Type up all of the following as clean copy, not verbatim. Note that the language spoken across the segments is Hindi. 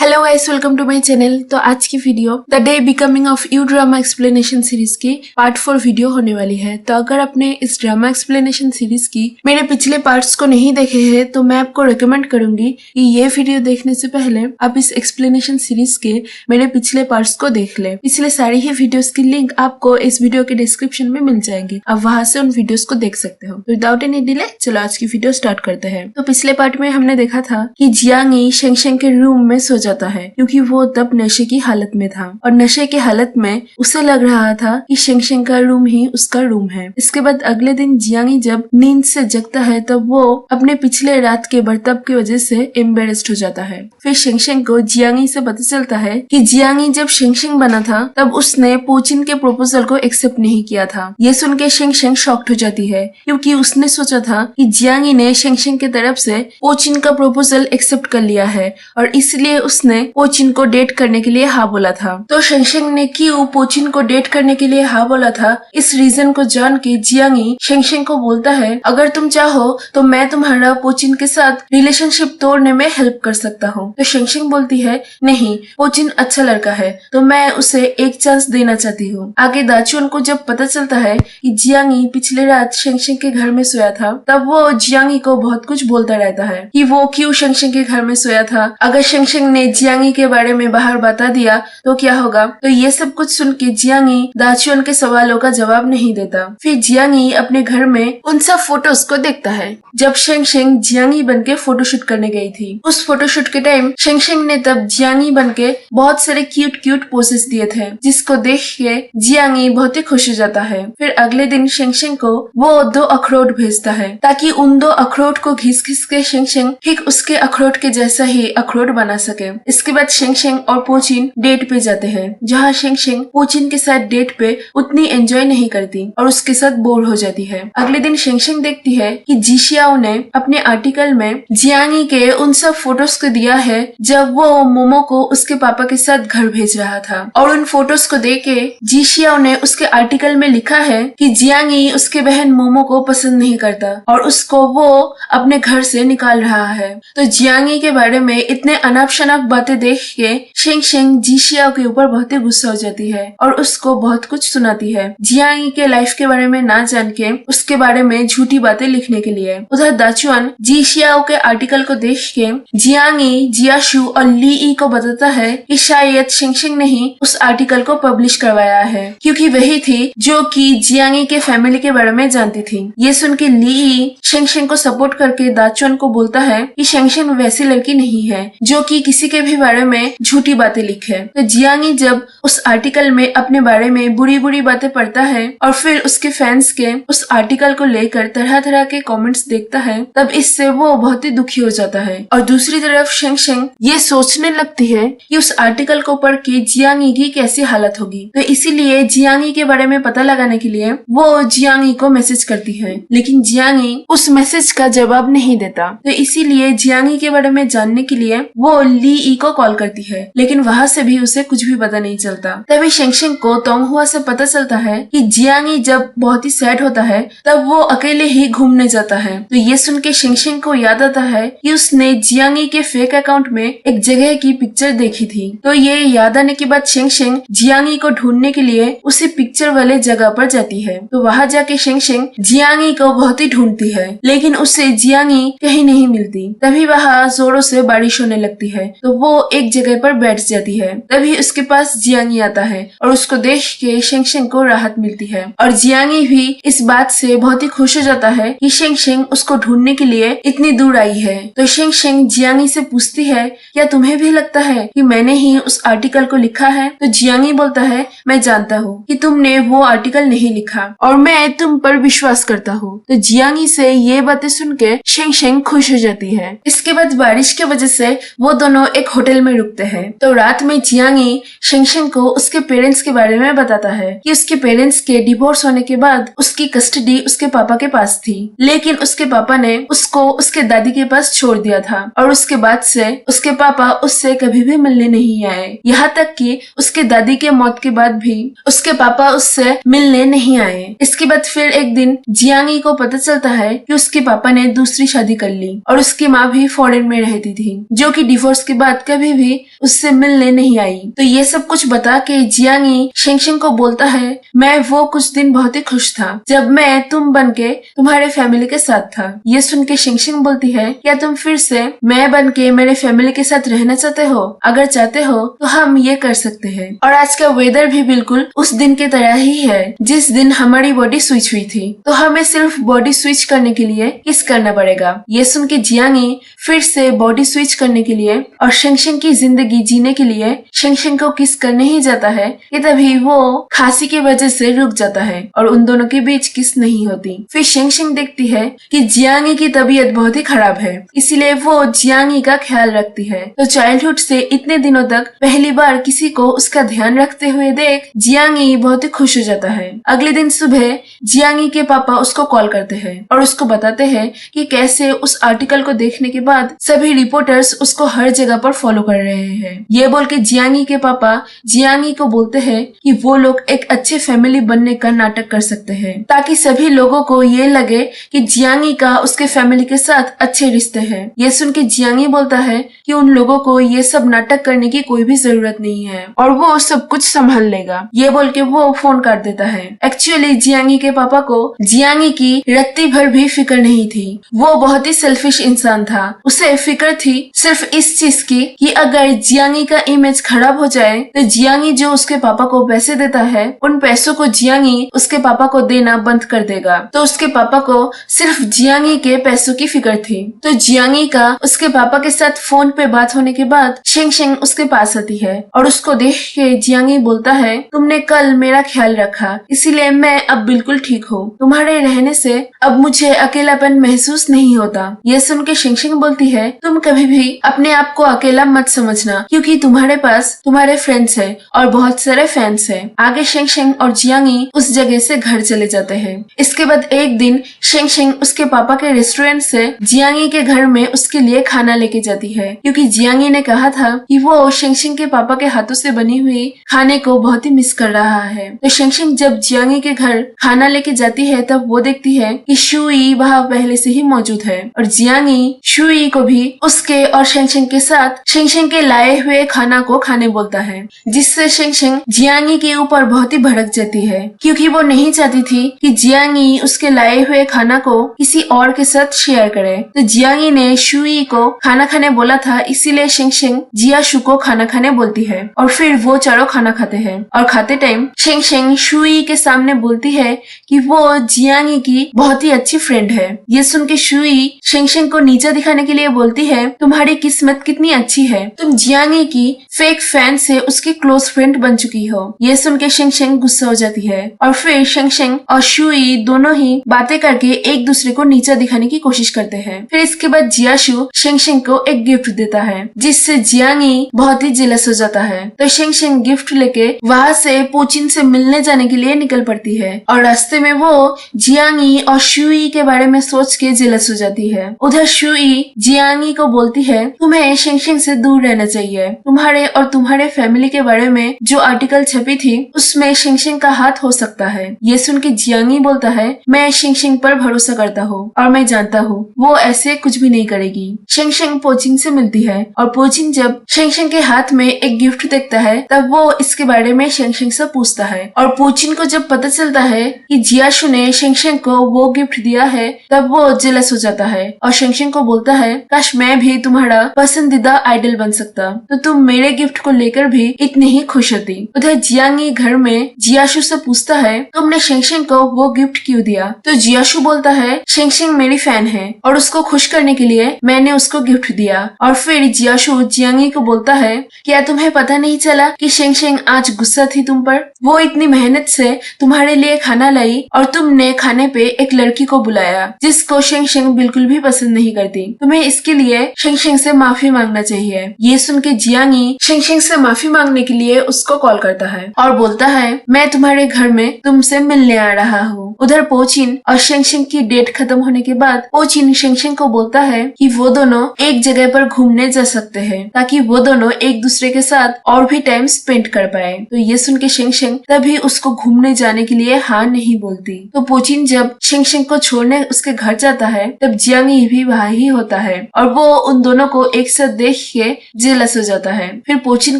Hello guys, welcome to my channel. तो आज की video the day becoming of you drama explanation series की पार्ट 4 वीडियो होने वाली है। तो अगर आपने इस ड्रामा एक्सप्लेनेशन सीरीज की मेरे पिछले पार्ट्स को नहीं देखे हैं तो मैं आपको रेकमेंड करूंगी कि ये वीडियो देखने से पहले आप इस एक्सप्लेनेशन सीरीज के मेरे पिछले पार्ट्स को देख ले। पिछले सारी ही वीडियोस की लिंक आपको इस वीडियो के डिस्क्रिप्शन में मिल जाएंगी, आप वहां से उन वीडियोस को देख सकते हो। तो विदाउट एनी डिले चलो आज की वीडियो स्टार्ट करते हैं। तो पिछले पार्ट में हमने देखा था कि जियांग यी शेंगशेंग के रूम में सो जाता है क्योंकि वो तब नशे की हालत में था और नशे की हालत में उसे लग रहा था कि शेंगशेंग का रूम ही उसका रूम है। इसके बाद अगले दिन जियांग यी जब नींद से जगता है तब वो अपने पिछले रात के बर्ताव की वजह से एम्बेरेस्ड हो जाता है। फिर शेंगशेंग को जियांग यी से पता चलता है कि जियांग यी जब शेंगशेंग बना था तब उसने पोचिन के प्रपोजल को एक्सेप्ट नहीं किया था। ये सुन के शेंगशेंग शॉक्ड हो जाती है क्योंकि उसने सोचा था कि जियांग यी ने शेंगशेंग की तरफ से पोचिन का प्रपोजल एक्सेप्ट कर लिया है और इसलिए उसने पोचिन को डेट करने के लिए हाँ बोला था। तो शेंगशेंग ने क्यों पोचिन को डेट करने के लिए हाँ बोला था, इस रीजन को जान के जियांग यी शेंगशेंग को बोलता है अगर तुम चाहो तो मैं तुम्हारा पोचिन के साथ रिलेशनशिप तोड़ने में हेल्प कर सकता हूँ। तो शेंगशेंग बोलती है नहीं, पोचिन अच्छा लड़का है तो मैं उसे एक चांस देना चाहती हूँ। आगे दाचुन को जब पता चलता है कि जियांग यी पिछले रात शेंगशेंग के घर में सोया था तब वो जियांग यी को बहुत कुछ बोलता रहता है कि वो क्यों शेंगशेंग के घर में सोया था। अगर शेंगशेंग ने जियांग यी के बारे में बाहर बता दिया तो क्या होगा। तो ये सब कुछ सुन के जियांग यी दाचुन के सवालों का जवाब नहीं देता। फिर जियांग यी अपने घर में उन सब फोटोज को देखता है जब शेंगशेंग जियांग यी बनके फोटोशूट करने गई थी। उस फोटोशूट के टाइम शेंगशेंग ने तब जियांग यी बनके बहुत सारे क्यूट पोजेस दिए थे जिसको देख के जियांग यी बहुत ही खुश हो जाता है। फिर अगले दिन शेंगशेंग को वो 2 अखरोट भेजता है ताकि उन 2 अखरोट को घिस के शेंगशेंग ठीक उसके अखरोट के जैसा ही अखरोट बना सके। इसके बाद शेंगशेंग और पोचिन डेट पे जाते हैं जहाँ शेंगशेंग पोचिन के साथ डेट पे उतनी एंजॉय नहीं करती और उसके साथ बोर हो जाती है। अगले दिन शेंगशेंग देखती है कि जीशियाओ ने अपने आर्टिकल में जियांग यी के उन सब फोटोज को दिया है जब वो मोमो को उसके पापा के साथ घर भेज रहा था और उन फोटोज को देख के जीशियाओ ने उसके आर्टिकल में लिखा है कि जियांग यी उसके बहन मोमो को पसंद नहीं करता और उसको वो अपने घर से निकाल रहा है। तो जियांग यी के बारे में इतने अनाप शनाप बातें देख के शेंगशेंग जीशियाओ के ऊपर बहुत ही गुस्सा हो जाती है और उसको बहुत कुछ सुनाती है जियांग यी के लाइफ के बारे में ना जान के उसके बारे में झूठी बातें लिखने के लिए। उधर दाचुआन जीशियाओ के आर्टिकल को देख के जियांग यी जियाशु और ली ई को बताता है कि शायद शेंगशेंग ने ही उस आर्टिकल को पब्लिश करवाया है क्योंकि वही थी जो कि जियांग यी के फैमिली के बारे में जानती थी। ये सुन के ली ई शेंगशेंग को सपोर्ट करके दाचुआन को बोलता है कि शेंगशेंग वैसी लड़की नहीं है जो कि किसी के भी बारे में झूठी बातें लिखे। तो जियांग यी जब उस आर्टिकल में अपने बारे में बुरी बातें पढ़ता है और फिर उसके फैंस के उस आर्टिकल को लेकर तरह के कमेंट्स देखता है तब इससे वो बहुत ही दुखी हो जाता है। और दूसरी तरफ शेंगशेंग ये सोचने लगती है कि उस आर्टिकल को पढ़ के जियांग यी की कैसी हालत होगी। तो इसीलिए जियांग यी के बारे में पता लगाने के लिए वो जियांग यी को मैसेज करती है लेकिन जियांग यी उस मैसेज का जवाब नहीं देता। तो इसीलिए जियांग यी के बारे में जानने के लिए वो ली ई को कॉल करती है लेकिन वहां से भी उसे कुछ भी पता नहीं चलता। तभी शेंगशेंग को तोंगहुआ से पता चलता है कि जियांग यी जब बहुत ही सैड होता है तब वो अकेले ही घूमने जाता है। तो ये सुन के शेंगशेंग को याद आता है कि उसने जियांग यी के फेक अकाउंट में एक जगह की पिक्चर देखी थी। तो ये याद आने के बाद शेंगशेंग जियांग यी को ढूंढने के लिए उसी पिक्चर वाले जगह पर जाती है। तो वहां जाके शेंगशेंग जियांग यी को बहुत ही ढूंढती है लेकिन उसे जियांग यी कहीं नहीं मिलती। तभी वहां जोरों से बारिश होने लगती है तो वो एक जगह पर बैठ जाती है। तभी उसके पास जियांग यी आता है और उसको देख के शेंगशेंग को राहत मिलती है और जियांग यी भी इस बात से बहुत ही खुश हो जाता है कि शेंगशेंग उसको ढूंढने के लिए इतनी दूर आई है। तो शेंगशेंग जियांग यी से पूछती है क्या तुम्हें भी लगता है कि मैंने ही उस आर्टिकल को लिखा है। तो जियांग यी बोलता है मैं जानता हूँ कि तुमने वो आर्टिकल नहीं लिखा और मैं तुम पर विश्वास करता हूँ। तो जियांग यी से ये बातें सुन के शेंगशेंग खुश हो जाती है। इसके बाद बारिश की वजह से वो दोनों एक होटल में रुकते हैं। तो रात में जियांग यी शेंगशेंग को उसके पेरेंट्स के बारे में बताता है कि उसके पेरेंट्स के डिवोर्स होने के बाद उसकी कस्टडी उसके पापा के पास थी लेकिन उसके पापा ने उसको उसके दादी के पास छोड़ दिया था और उसके बाद से उसके पापा उससे कभी भी मिलने नहीं आए। यहाँ तक कि उसके दादी के मौत के बाद भी उसके पापा उससे मिलने नहीं आए। इसके बाद फिर एक दिन जियांग यी को पता चलता है कि उसके पापा ने दूसरी शादी कर ली और उसकी माँ भी फॉरेन में रहती थी जो कि डिवोर्स के बाद बाद कभी भी उससे मिलने नहीं आई। तो ये सब कुछ बता के जियांगी शेंगशेंग को बोलता है, मैं वो कुछ दिन बहुत ही खुश था जब मैं तुम बनके तुम्हारे फैमिली के साथ था। ये सुन के शेंगशेंग बोलती है, क्या तुम फिर से मैं बनके मेरे फैमिली के साथ रहना चाहते हो? अगर चाहते हो तो हम ये कर सकते हैं। और आज का वेदर भी बिल्कुल उस दिन की तरह ही है जिस दिन हमारी बॉडी स्विच हुई थी। तो हमें सिर्फ बॉडी स्विच करने के लिए किस करना पड़ेगा। ये सुन के जियांगी फिर से बॉडी स्विच करने के लिए और शेंगशेंग की जिंदगी जीने के लिए शेंगशेंग को किस करने ही जाता है कि तभी वो खांसी की वजह से रुक जाता है और उन दोनों के बीच किस नहीं होती। फिर शेंगशेंग देखती है कि जियांगी की तबीयत बहुत ही खराब है, इसीलिए वो जियांगी का ख्याल रखती है। तो चाइल्डहुड से इतने दिनों तक पहली बार किसी को उसका ध्यान रखते हुए देख जियांगी बहुत ही खुश हो जाता है। अगले दिन सुबह जियांगी के पापा उसको कॉल करते हैं और उसको बताते हैं कि कैसे उस आर्टिकल को देखने के बाद सभी रिपोर्टर्स उसको हर जगह पर फॉलो कर रहे हैं। ये बोल के जियांगी के पापा जियांगी को बोलते हैं कि वो लोग एक अच्छे फैमिली बनने का नाटक कर सकते हैं ताकि सभी लोगों को ये लगे कि जियांगी का उसके फैमिली के साथ अच्छे रिश्ते हैं। ये सुन के जियांगी बोलता है कि उन लोगों को ये सब नाटक करने की कोई भी जरूरत नहीं है और वो सब कुछ संभाल लेगा। ये बोल के वो फोन काट देता है। एक्चुअली जियांगी के पापा को जियांगी की रत्ती भर भी फिक्र नहीं थी। वो बहुत ही सेल्फिश इंसान था। उसे फिक्र थी सिर्फ इस चीज की कि अगर जियांगी का इमेज खराब हो जाए तो जियांगी जो उसके पापा को पैसे देता है उन पैसों को जियांगी उसके पापा को देना बंद कर देगा। तो उसके पापा को सिर्फ जियांगी के पैसों की फिक्र थी। तो जियांगी का उसके पापा के साथ फोन पे बात होने के बाद शेंगशेंग उसके पास आती है और उसको देख के जियांगी बोलता है, तुमने कल मेरा ख्याल रखा इसीलिए मैं अब बिल्कुल ठीक हूँ। तुम्हारे रहने से अब मुझे अकेलापन महसूस नहीं होता। ये सुन के शेंगशेंग बोलती है, तुम कभी भी अपने आप को अकेला मत समझना क्योंकि तुम्हारे पास तुम्हारे फ्रेंड्स हैं और बहुत सारे फैंस हैं। आगे शेंगशेंग और जियांगी उस जगह से घर चले जाते हैं। इसके बाद एक दिन शेंगशेंग उसके पापा के रेस्टोरेंट से जियांगी के घर में उसके लिए खाना लेके जाती है क्योंकि जियांगी ने कहा था कि वो शेंगशेंग के पापा के हाथों से बनी हुई खाने को बहुत ही मिस कर रहा है। तो शेंगशेंग जब जियांगी के घर खाना लेके जाती है तब वो देखती है कि शुई वहाँ पहले से ही मौजूद है और जियांगी शुई को भी उसके और शेंगशेंग के साथ शेंगशेंग के लाए हुए खाना को खाने बोलता है, जिससे शेंगशेंग जियांगी के ऊपर बहुत ही भड़क जाती है क्योंकि वो नहीं चाहती थी कि जियांगी उसके लाए हुए खाना को किसी और के साथ शेयर करे। तो जियांगी ने शुई को खाना खाने बोला था इसीलिए शेंगशेंग जियाशु को खाना खाने बोलती है और फिर वो चारों खाना खाते हैं और खाते टाइम शेंगशेंग शुई के सामने बोलती है कि वो जियांगी की बहुत ही अच्छी फ्रेंड है। ये सुन के शुई शेंगशेंग को नीचा दिखाने के लिए बोलती है, तुम्हारी किस्मत कितनी अच्छी है, तुम जियांगी की फेक फैन से उसकी क्लोज फ्रेंड बन चुकी हो। ये सुन के शेंगशेंग गुस्सा हो जाती है और फिर शेंगशेंग और शुई दोनों ही बातें करके एक दूसरे को नीचा दिखाने की कोशिश करते हैं। फिर इसके बाद जियाशु शेंगशेंग को एक गिफ्ट देता है जिससे जियांगी बहुत ही जेलस हो जाता है। तो शेंगशेंग गिफ्ट लेके वहाँ से पोचिन से मिलने जाने के लिए निकल पड़ती है और रास्ते में वो जियांगी और शुई के बारे में सोच के जेलस हो जाती है। उधर शुई जियांगी को बोलती है, तुम्हें शेंगशेंग से दूर रहना चाहिए। तुम्हारे और तुम्हारे फैमिली के बारे में जो आर्टिकल छपी थी उसमें शेंगशेंग का हाथ हो सकता है। ये सुन के जियांगी बोलता है, मैं शेंगशेंग पर भरोसा करता हूँ और मैं जानता हूँ वो ऐसे कुछ भी नहीं करेगी। शेंगशेंग पोचिन से मिलती है और पोचिन जब शेंगशेंग के हाथ में एक गिफ्ट देखता है तब वो इसके बारे में शेंगशेंग से पूछता है और पोचिन को जब पता चलता है कि जियाशु ने शेंगशेंग को वो गिफ्ट दिया है तब वो जेलस हो जाता है और शेंगशेंग को बोलता है, काश मैं भी तुम्हारा पसंदीदा आइडल बन सकता तो तुम मेरे गिफ्ट को लेकर भी इतनी ही खुश होती। उधर जियांगी घर में जियाशु से पूछता है, तुमने शेंगशेंग को वो गिफ्ट क्यों दिया? तो जियाशु बोलता है, शेंगशेंग मेरी फैन है और उसको खुश करने के लिए मैंने उसको गिफ्ट दिया। और फिर जियाशु जियांगी को बोलता है, क्या तुम्हें पता नहीं चला कि शेंगशेंग आज गुस्सा थी तुम पर? वो इतनी मेहनत से तुम्हारे लिए खाना लाई और तुमने खाने पे एक लड़की को बुलाया जिसको शेंगशेंग बिल्कुल भी पसंद नहीं करती। तुम्हें इसके लिए शेंगशेंग से माफी मांगना चाहिए। ये सुन के जियांगी शेंगशेंग से माफी मांगने के लिए उसको कॉल करता है और बोलता है, मैं तुम्हारे घर में तुमसे मिलने आ रहा हूँ। उधर पोचिन और शेंगशेंग की डेट खत्म होने के बाद पोचिन शेंगशेंग को बोलता है कि वो दोनों एक जगह पर घूमने जा सकते हैं ताकि वो दोनों एक दूसरे के साथ और भी टाइम स्पेंड कर पाए। तो ये सुन के शेंगशेंग तभी उसको घूमने जाने के लिए हाँ नहीं बोलती। तो पोचिन जब शेंगशेंग को छोड़ने उसके घर जाता है तब जियांगी भी वहाँ ही होता है और वो उन दोनों को एक साथ देख के जेलस हो जाता है। फिर पोचिन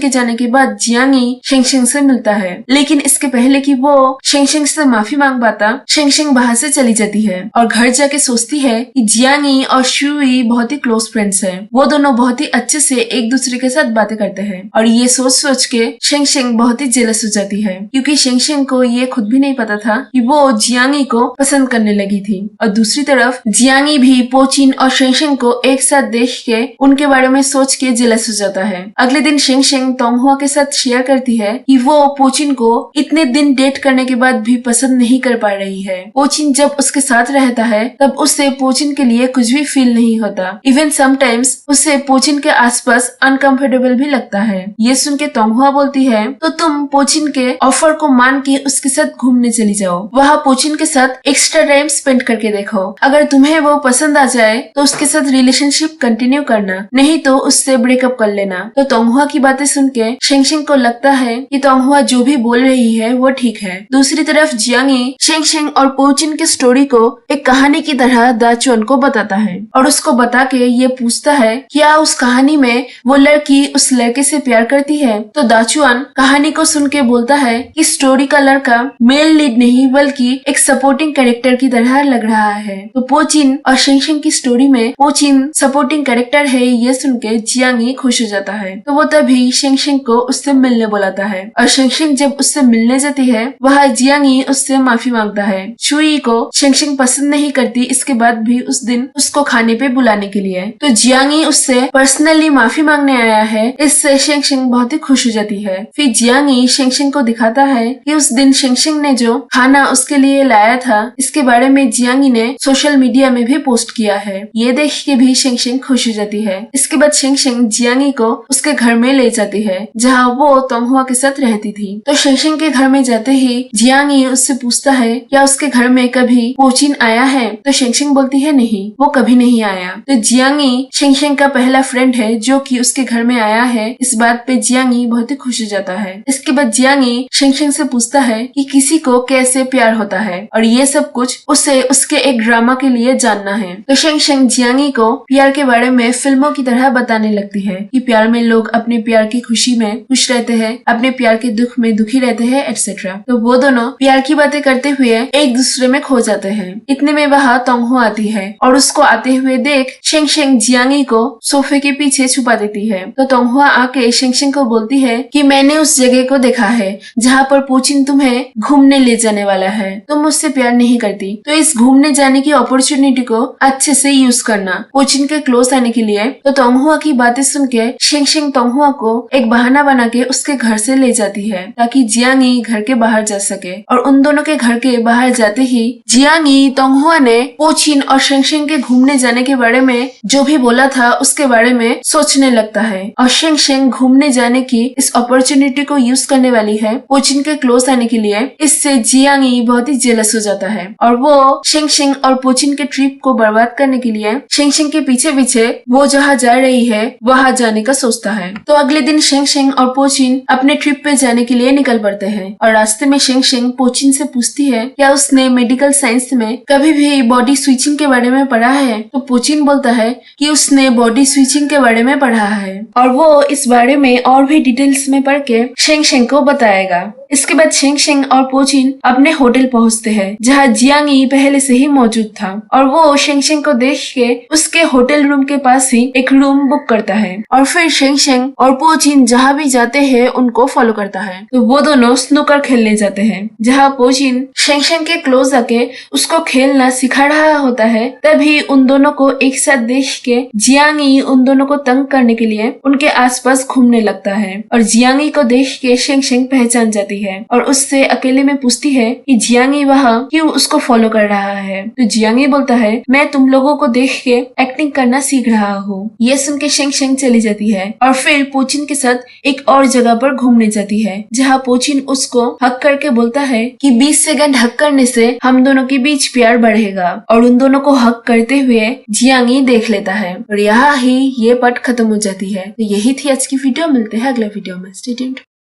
के जाने के बाद जियांगी शेंगशेंग से मिलता है, लेकिन इसके पहले कि वो शेंगशेंग से माफी मांग पाता, शेंगशेंग बाहर से चली जाती है और घर जाके सोचती है कि जियांगी और शुई बहुत ही क्लोज फ्रेंड्स हैं। वो दोनों बहुत ही अच्छे से एक दूसरे के साथ बातें करते हैं और ये सोच सोच के शेंगशेंग बहुत ही जेलस हो जाती है, क्योंकि शेंगशेंग को ये खुद भी नहीं पता था कि वो जियांगी को पसंद करने लगी थी। और दूसरी तरफ जियांगी भी पोचिन और शेंगशेंग को एक साथ देख के उनके बारे में सोच के जेलस हो जाता है। अगले दिन शेंगशेंग तोंगहुआ के साथ शेयर करती है कि वो पोचिन को इतने दिन डेट करने के बाद भी पसंद नहीं कर पा रही है। पोचिन जब उसके साथ रहता है तब उससे पोचिन के लिए कुछ भी फील नहीं होता। इवन समटाइम्स उसे पोचिन के आसपास अनकंफर्टेबल भी लगता है। ये सुन के तोंगहुआ बोलती है, तो तुम पोचिन के ऑफर को मान के उसके साथ घूमने चली जाओ, वहाँ पोचिन के साथ एक्स्ट्रा टाइम स्पेंड करके देखो। अगर तुम्हें वो पसंद आ जाए तो उसके साथ रिलेशनशिप कंटिन्यू करना, नहीं तो उससे ब्रेकअप कर लेना। तो तोंगहुआ की बातें सुन के शेंगशेंग को लगता है कि तोंगहुआ जो भी बोल रही है वो ठीक है। दूसरी तरफ जियांगी शेंगशेंग और पोचिन की स्टोरी को एक कहानी की तरह दाचुअन को बताता है और उसको बता के ये पूछता है क्या उस कहानी में वो लड़की उस लड़के से प्यार करती है। तो दाचुअन कहानी को सुन के बोलता है कि स्टोरी का लड़का मेल लीड नहीं बल्कि एक सपोर्टिंग कैरेक्टर की तरह लग रहा है। तो पोचिन और शेंगशेंग की स्टोरी में पोचिन सपोर्टिंग कैरेक्टर है, ये सुन के जियांगी खुश हो जाता है। तो वो तभी शेंगशेंग को उससे मिलने बुलाता है और शेंगशेंग जब उससे मिलने जाती है वह जियांगी उससे माफी मांगता है। शुई को शेंगशेंग पसंद नहीं करती, इसके बाद भी उस दिन उसको खाने पे बुलाने के लिए। तो जियांगी उससे पर्सनली माफी मांगने आया है, इससे शेंगशेंग बहुत ही खुश हो जाती है। फिर जियांगी शेंगशेंग को दिखाता है कि उस दिन शेंगशेंग ने जो खाना उसके लिए लाया था इसके बारे में जियांगी ने सोशल मीडिया में भी पोस्ट किया है। ये देख के भी शेंगशेंग खुश हो जाती है। इसके बाद शेंगशेंग जियांगी को उसके घर में ले जाती है जहाँ वो तोंगहुआ के साथ रहती थी। तो शेंगशेंग के घर में जाते ही जियांगी उससे पूछता है क्या उसके घर में कभी पोचिन आया है। तो शेंगशेंग बोलती है नहीं, वो कभी नहीं आया। तो जियांगी शेंगशेंग का पहला फ्रेंड है जो कि उसके घर में आया है। इस बात पे जियांगी बहुत ही खुश हो जाता है। इसके बाद जियांगी शेंगशेंग से पूछता है कि किसी को कैसे प्यार होता है और ये सब कुछ उसे उसके एक ड्रामा के लिए जानना है। तो शेंगशेंग जियांगी को प्यार के बारे में फिल्मों की तरह बताने लगती है कि प्यार में लोग अपने प्यार की खुशी में खुश रहते हैं, अपने प्यार के दुख में दुखी रहते हैं, एटसेट्रा। तो वो दोनों प्यार की बातें करते हुए एक दूसरे में खो जाते हैं। इतने में वहाँ तोंगहुआ आती है और उसको आते हुए देख शेंगशेंग जियांगी को सोफे के पीछे छुपा देती है। तो तोंगहुआ आके शेंगशेंग को बोलती है कि मैंने उस जगह को देखा है जहाँ पर पोचिन तुम्हें घूमने ले जाने वाला है, तुम मुझसे प्यार नहीं करती, तो इस घूमने जाने की अपॉर्चुनिटी को अच्छे से यूज करना पोचिन के क्लोज आने के लिए। तो तोंगहुआ की बातें सुन के शेंगशेंग तोंगहुआ को एक बहाना बना के उसके घर से ले जाती है ताकि जियांगी घर के बाहर जा सके। और उन दोनों के घर के बाहर जाते ही जियांगी तोंगहुआ ने पोचिन और शेंगशेंग के घूमने जाने के बारे में जो भी बोला था उसके बारे में सोचने लगता है और शेंगशेंग घूमने जाने की इस अपॉर्चुनिटी को यूज करने वाली है पोचिन के क्लोज आने के लिए। इससे जियांगी बहुत ही जेलस हो जाता है और वो शेंगशेंग और पोचिन के ट्रिप को बर्बाद करने के लिए शेंगशेंग के पीछे पीछे वो जहाँ जा रही है वहाँ जाने का सोचता है। तो अगले दिन शेंगशेंग और पोचिन अपने ट्रिप पे जाने के लिए निकल पड़ते हैं और रास्ते में शेंगशेंग पोचिन से पूछती है क्या उसने मेडिकल साइंस में कभी भी बॉडी स्विचिंग के बारे में पढ़ा है। तो पोचिन बोलता है कि उसने बॉडी स्विचिंग के बारे में पढ़ा है और वो इस बारे में और भी डिटेल्स में पढ़ के शेंगशेंग को बताएगा। इसके बाद शेंगशेंग और पोचिन अपने होटल पहुंचते हैं जहां जियांगी पहले से ही मौजूद था और वो शेंगशेंग को देख के उसके होटल रूम के पास ही एक रूम बुक करता है और फिर शेंगशेंग और पोचिन जहां भी जाते हैं उनको फॉलो करता है। तो वो दोनों स्नूकर खेलने जाते हैं जहां पोचिन शेंगशेंग के क्लोज आके उसको खेलना सिखा रहा होता है। तभी उन दोनों को एक साथ देख के जियांगी उन दोनों को तंग करने के लिए उनके आसपास घूमने लगता है और जियांगी को देख के शेंगशेंग पहचान जाती है और उससे अकेले में पूछती है कि जियांगी वहाँ क्यों उसको फॉलो कर रहा है। तो जियांगी बोलता है मैं तुम लोगों को देख के एक्टिंग करना सीख रहा हूँ। ये सुन के शेंगशेंग चली जाती है और फिर पोचिन के साथ एक और जगह पर घूमने जाती है जहाँ पोचिन उसको हक करके बोलता है कि 20 सेकंड हक करने से हम दोनों के बीच प्यार बढ़ेगा और उन दोनों को हक करते हुए जियांगी देख लेता है और यहाँ ही ये पार्ट खत्म हो जाती है। तो यही थी आज की वीडियो, मिलते हैं अगले वीडियो में। Stay tuned.